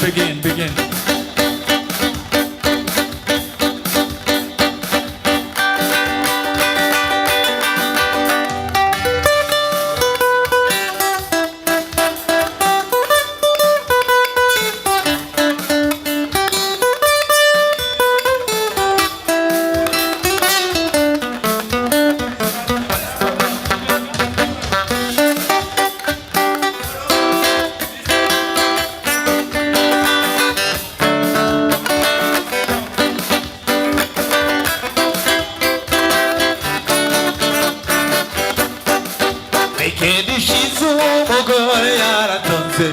begin. Weekend shizumugore yaratonze,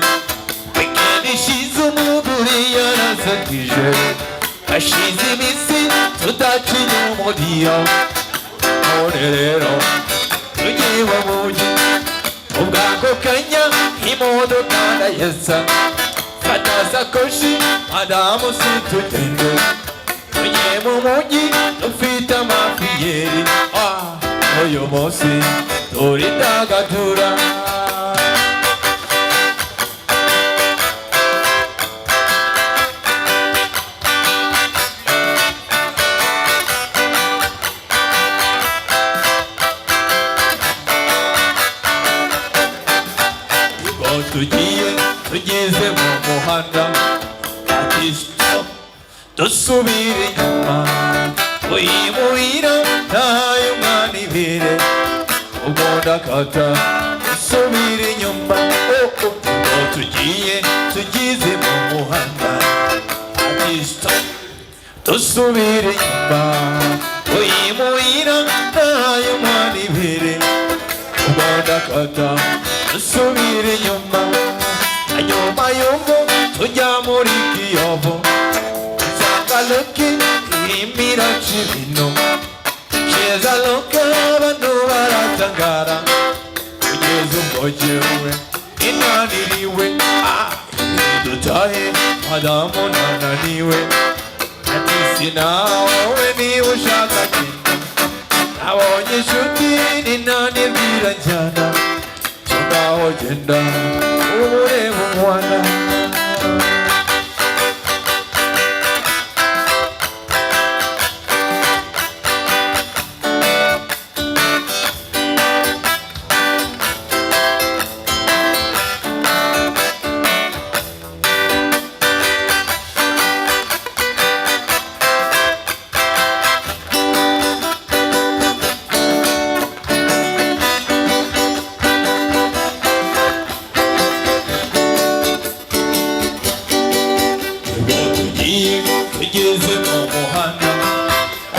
weekend shizumugore yarasakije, hashize iminsi tudaciye umuriyo, none rero tugiye mu mujyi, ubwako kanya imodoka ndayesa, fata sakoshi madamu situgende, tugiye mu mujyi dufite amafiyeri, uyu munsi turidagadura. Ubwo tugeze mu muhanda ati stop, dusubire inyuma, uyimuhira ntayo mwana ibere, ubwo ndakata dusubire inyuma. Ubwo tugeze mu muhanda ati stop, dusubire inyuma, uyimuhira ntayo mwana ibere, ubwo ndakata dusubire inyuma. Nyuma y'ubwo tujya muri Kiyovu, nsanga Lucky imira Cibino, keza Lucky abantu baratangara, kugeza ubwo jyewe inaniriwe, dutahe madamu nananiwe, ati sinawe niba ushaka genda, nabonye inshuti ninanibwira njyana, ngaho genda urebe umwana. Tugeze mu muhanda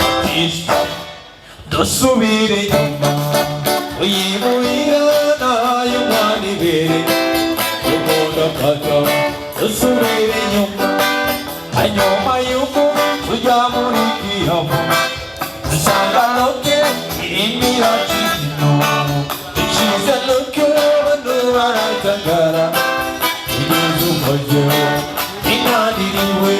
ati stop, dusubire inyuma, uyimuhira nayo mwana ibere, ubwo ndakata dusubire inyuma. Hanyuma y'uko tujya muri Kiyovu, dusanga Lucky imira Cibino, ducize Lucky abantu baratangara, kugeza ubwo jyewe inaniriwe,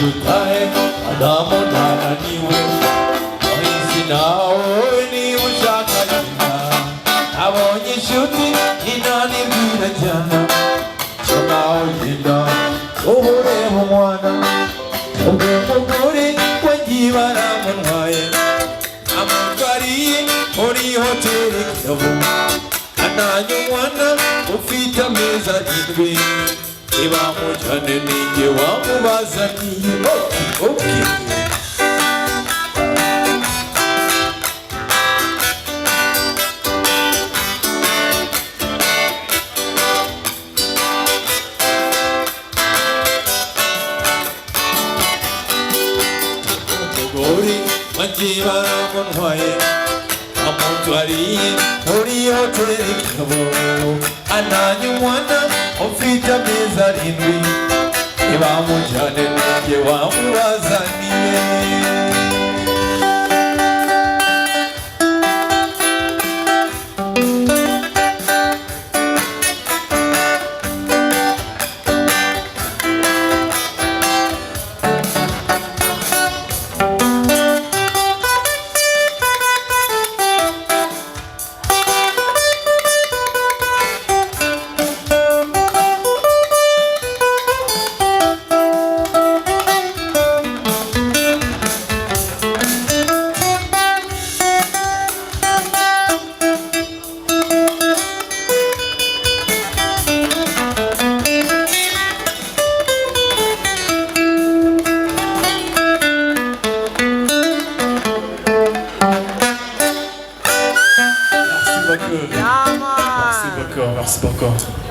dutahe madamu nananiwe, wahise nawe niba ushaka genda, nabonye inshuti inanibwira njyana, so nawe genda urebe umwana. Ubwo umugore wagiye baramuntwaye, amutwariye muri hoteli Kiyovu, ananye umwana ufite amezi 7, ibamujyane ninjye wamubazaniye. Okay. Umugore wagiye baramuntwaye, amutwariye muri hoteli Kiyovu, ananye umwana ufite amezi 7, ibamujyane ninjye wamubazaniye. Merci beaucoup.